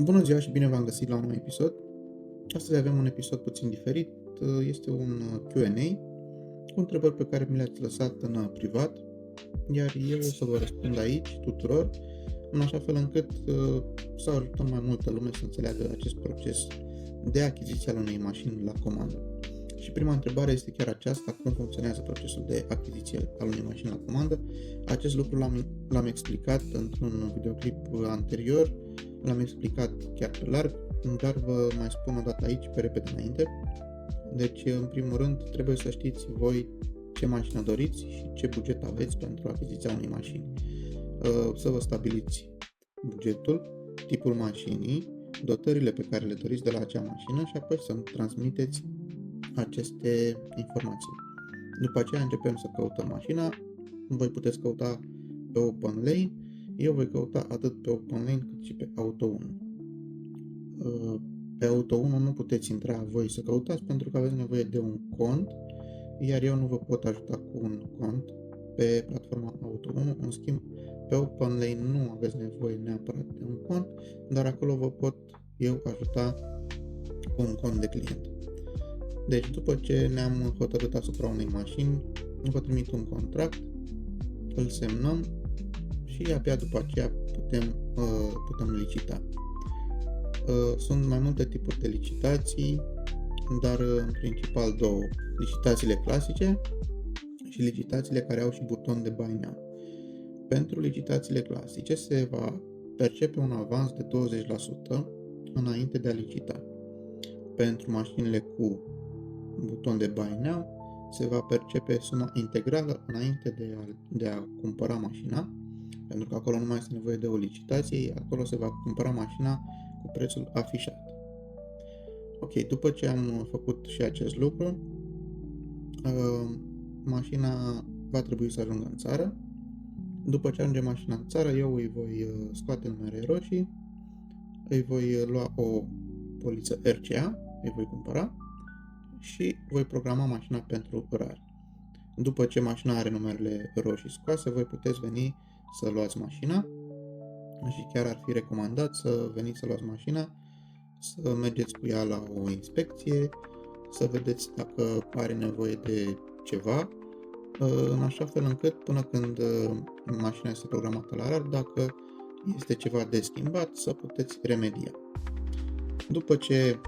Bună ziua și bine v-am găsit la un nou episod. Astăzi avem un episod puțin diferit. Este un Q&A cu întrebări pe care mi le-ați lăsat în privat, iar eu o să vă răspund aici tuturor, în așa fel încât să ajutăm mai multă lume să înțeleagă acest proces de achiziție al unei mașini la comandă. Și prima întrebare este chiar aceasta: cum funcționează procesul de achiziție al unei mașini la comandă? Acest lucru l-am explicat într-un videoclip anterior, l-am explicat chiar pe larg, dar vă mai spun o dată aici, pe repede înainte. Deci, în primul rând, trebuie să știți voi ce mașină doriți și ce buget aveți pentru achiziția unei mașini. Să vă stabiliți bugetul, tipul mașinii, dotările pe care le doriți de la acea mașină și apoi să-mi transmiteți aceste informații. După aceea începem să căutăm mașina. Voi puteți căuta pe OpenLane. Eu voi căuta atât pe OpenLane cât și pe Auto1. Pe Auto1 nu puteți intra voi să căutați pentru că aveți nevoie de un cont, iar eu nu vă pot ajuta cu un cont pe platforma Auto1. În schimb, pe OpenLane nu aveți nevoie neapărat de un cont, dar acolo vă pot eu ajuta cu un cont de client. Deci, după ce ne-am hotărât asupra unei mașini, vă trimit un contract, îl semnăm și abia după aceea putem licita. Sunt mai multe tipuri de licitații, dar în principal două: licitațiile clasice și licitațiile care au și buton de Buy Now. Pentru licitațiile clasice se va percepe un avans de 20% înainte de a licita. Pentru mașinile cu buton de Buy Now se va percepe suma integrală înainte de a cumpăra mașina, pentru că acolo nu mai este nevoie de o licitație, acolo se va cumpăra mașina cu prețul afișat. Ok, după ce am făcut și acest lucru, mașina va trebui să ajungă în țară. După ce ajunge mașina în țară, eu îi voi scoate numerele roșii, îi voi lua o poliță RCA, îi voi cumpăra și voi programa mașina pentru RAR. După ce mașina are numerele roșii scoase, voi puteți veni să luați mașina și chiar ar fi recomandat să veniți să luați mașina, să mergeți cu ea la o inspecție, să vedeți dacă are nevoie de ceva, în așa fel încât până când mașina este programată la RAR, dacă este ceva de schimbat, să puteți remedia. După ce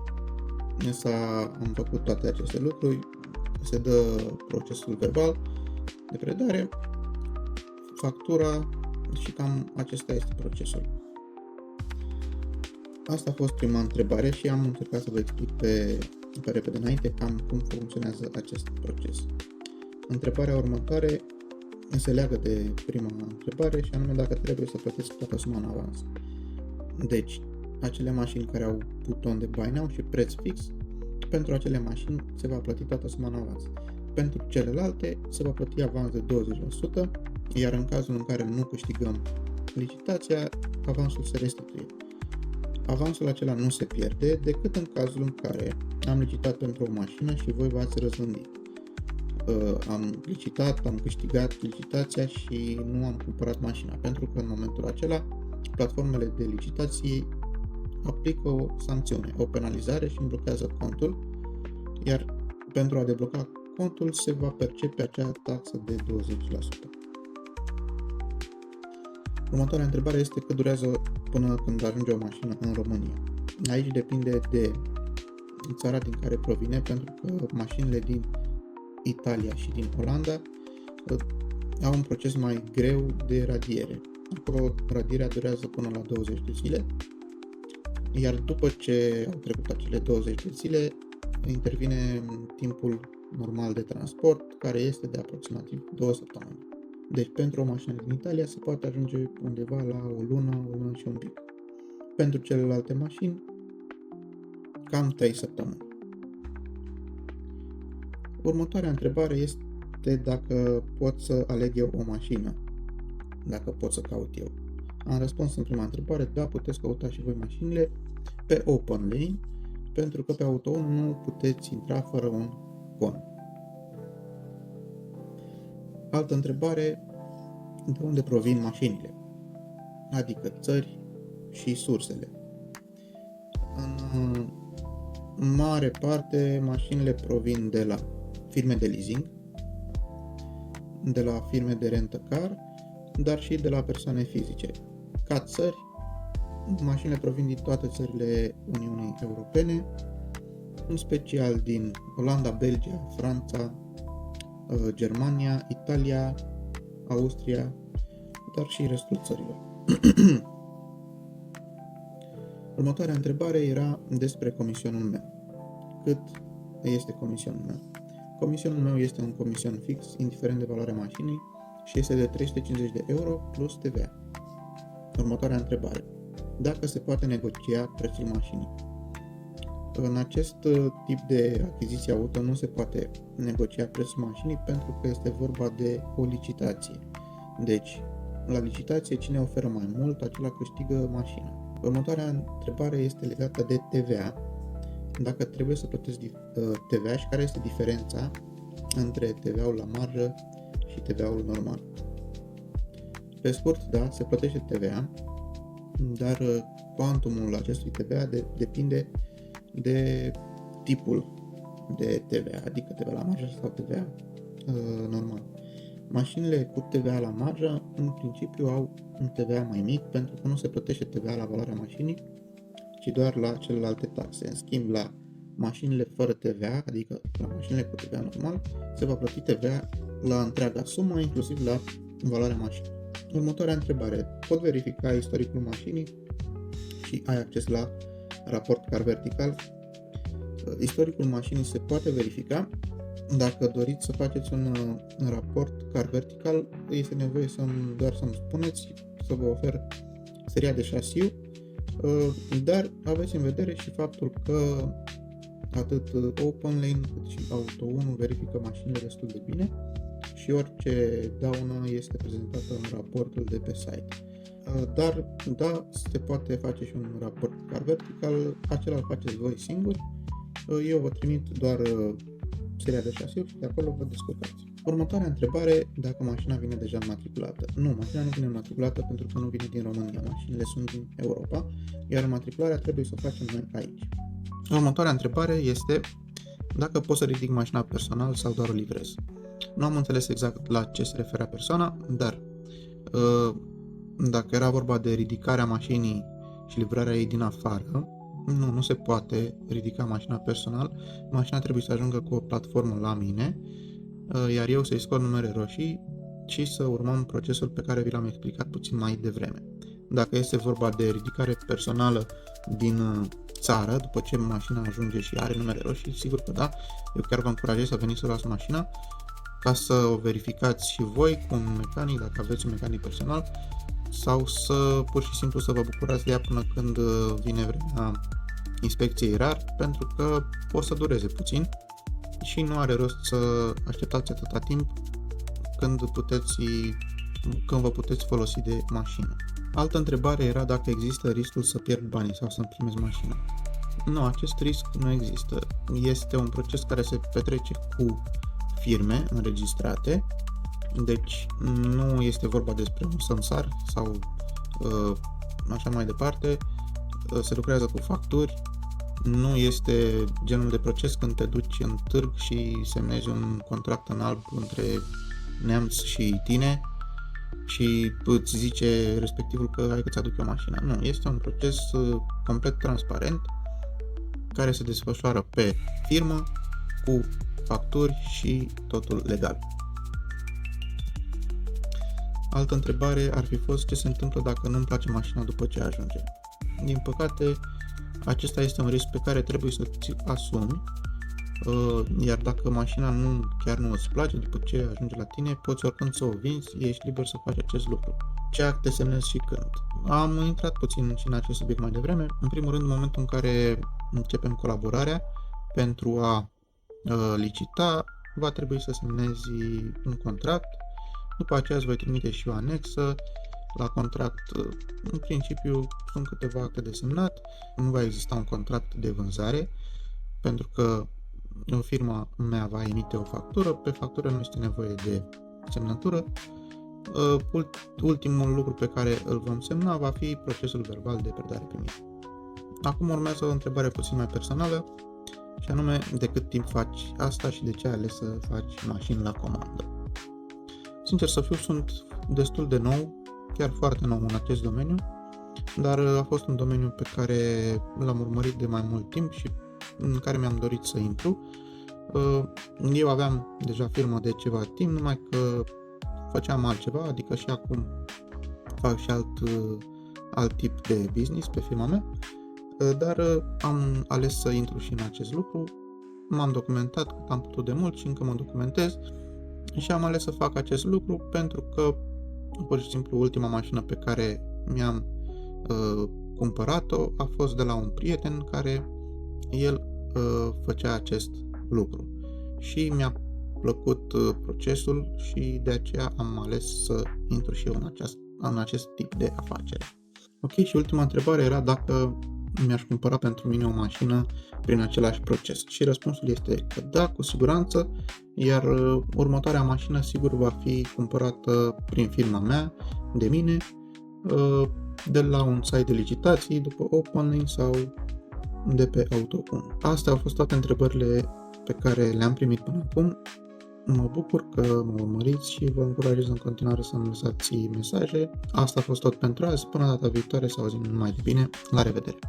am făcut toate aceste lucruri, se dă procesul verbal de predare, factura și cam acesta este procesul. Asta a fost prima întrebare și am încercat să vă explic pe repede înainte cam cum funcționează acest proces. Întrebarea următoare se leagă de prima întrebare și anume dacă trebuie să plătesc toată suma în avans. Deci, acele mașini care au buton de Buy Now și preț fix, pentru acele mașini se va plăti toată suma în avans. Pentru celelalte se va plăti avans de 20%, iar în cazul în care nu câștigăm licitația, avansul se restituie. Avansul acela nu se pierde decât în cazul în care am licitat pentru o mașină și voi v-ați răzvândit. Am licitat, am câștigat licitația și nu am cumpărat mașina, pentru că în momentul acela platformele de licitații aplică o sancțiune, o penalizare și îmi blochează contul, iar pentru a debloca contul se va percepe acea taxă de 20%. Următoarea întrebare este cât durează până când ajunge o mașină în România. Aici depinde de țara din care provine, pentru că mașinile din Italia și din Olanda au un proces mai greu de radiere. Acolo radierea durează până la 20 de zile, iar după ce au trecut acele 20 de zile, intervine timpul normal de transport, care este de aproximativ 2 săptămâni. Deci pentru o mașină din Italia se poate ajunge undeva la o lună și un pic. Pentru celelalte mașini, cam 3 săptămâni. Următoarea întrebare este dacă pot să aleg eu o mașină, dacă pot să caut eu. Am răspuns în prima întrebare: da, puteți căuta și voi mașinile pe OpenLane, pentru că pe Auto1 nu puteți intra fără un cont. Altă întrebare: de unde provin mașinile? Adică țări și sursele. mare parte mașinile provin de la firme de leasing, de la firme de rent-a-car, dar și de la persoane fizice. Ca țări, mașinile provin din toate țările Uniunii Europene, în special din Olanda, Belgia, Franța, Germania, Italia, Austria, dar și restul țărilor. Următoarea întrebare era despre comisionul meu. Cât este comisionul meu? Comisionul meu este un comision fix, indiferent de valoarea mașinii, și este de 350 de euro plus TVA. Următoarea întrebare. Dacă se poate negocia prețul mașinii? În acest tip de achiziție auto nu se poate negocia prețul mașinii pentru că este vorba de o licitație. Deci, la licitație, cine oferă mai mult, acela câștigă mașina. Următoarea întrebare este legată de TVA. Dacă trebuie să plătesc TVA și care este diferența între TVA-ul la marjă și TVA-ul normal. Pe scurt, da, se plătește TVA, dar cuantumul acestui TVA depinde de tipul de TVA, adică TVA la marjă sau TVA normal. Mașinile cu TVA la marjă, în principiu, au un TVA mai mic pentru că nu se plătește TVA la valoarea mașinii, ci doar la celelalte taxe. În schimb, la mașinile fără TVA, adică la mașinile cu TVA normal, se va plăti TVA la întreaga sumă, inclusiv la valoarea mașinii. Următoarea întrebare. Pot verifica istoricul mașinii și ai acces la raport car vertical? Istoricul mașinii se poate verifica. Dacă doriți să faceți un raport car vertical, este nevoie doar să-mi spuneți, să vă ofer seria de șasiu, dar aveți în vedere și faptul că atât OpenLane cât și Auto1 verifică mașinile destul de bine și orice daună este prezentată în raportul de pe site. Dar, da, se poate face și un raport car vertical, acela îl faceți voi singuri. Eu vă trimit doar seria de șasiu și de acolo vă descurcați. Următoarea întrebare, dacă mașina vine deja matriculată. Nu, mașina nu vine matriculată pentru că nu vine din România, mașinile sunt din Europa, iar matricularea trebuie să o facem noi aici. Următoarea întrebare este dacă pot să ridic mașina personal sau doar o livrez. Nu am înțeles exact la ce se referea persoana, dar dacă era vorba de ridicarea mașinii și livrarea ei din afară, nu se poate ridica mașina personal. Mașina trebuie să ajungă cu o platformă la mine, iar eu să-i scot numere roșii și să urmăm procesul pe care vi l-am explicat puțin mai devreme. Dacă este vorba de ridicare personală din țară, după ce mașina ajunge și are numere roșii, sigur că da, eu chiar vă încurajez să veniți să luați mașina ca să o verificați și voi cu un mecanic, dacă aveți un mecanic personal, sau să pur și simplu să vă bucurați de ea până când vine vremea inspecției RAR, pentru că o să dureze puțin și nu are rost să așteptați atâta timp când vă puteți folosi de mașină. Altă întrebare era dacă există riscul să pierd banii sau să-mi primesc mașina. Nu, acest risc nu există. Este un proces care se petrece cu firme înregistrate, deci nu este vorba despre un samsar sau așa mai departe. Se lucrează cu facturi, nu este genul de proces când te duci în târg și semnezi un contract în alb între neamț și tine și îți zice respectivul că hai că ți-aduc eu mașina. Nu, este un proces complet transparent care se desfășoară pe firmă cu facturi și totul legal. Altă întrebare ar fi fost ce se întâmplă dacă nu-mi place mașina după ce ajunge. Din păcate, acesta este un risc pe care trebuie să ți-l asumi, iar dacă mașina chiar nu îți place după ce ajunge la tine, poți oricând să o vinzi, ești liber să faci acest lucru. Ce acte semnezi și când? Am intrat puțin și în acest subiect mai devreme. În primul rând, în momentul în care începem colaborarea pentru a licita, va trebui să semnezi un contract. După aceea îți voi trimite și o anexă. La contract, în principiu, sunt câteva acte de semnat. Nu va exista un contract de vânzare, pentru că firma mea va emite o factură. Pe factură nu este nevoie de semnătură. Ultimul lucru pe care îl vom semna va fi procesul verbal de predare-primire. Acum urmează o întrebare puțin mai personală, și anume de cât timp faci asta și de ce ai ales să faci mașini la comandă. Sincer să fiu, sunt destul de nou, chiar foarte nou în acest domeniu, dar a fost un domeniu pe care l-am urmărit de mai mult timp și în care mi-am dorit să intru. Eu aveam deja firmă de ceva timp, numai că făceam altceva, adică și acum fac și alt tip de business pe firma mea, dar am ales să intru și în acest lucru. M-am documentat cât am putut de mult și încă mă documentez și am ales să fac acest lucru pentru că pur și simplu ultima mașină pe care mi-am cumpărat-o a fost de la un prieten care el făcea acest lucru și mi-a plăcut procesul și de aceea am ales să intru și eu în acest tip de afacere. Ok, și ultima întrebare era dacă mi-aș cumpăra pentru mine o mașină prin același proces și răspunsul este că da, cu siguranță, iar următoarea mașină sigur va fi cumpărată prin firma mea, de mine, de la un site de licitații, după OpenLane sau de pe Auto1. Astea au fost toate întrebările pe care le-am primit până acum. Mă bucur că mă urmăriți și vă încurajez în continuare să-mi lăsați mesaje. Asta a fost tot pentru azi. Până data viitoare, să auzim numai de bine. La revedere!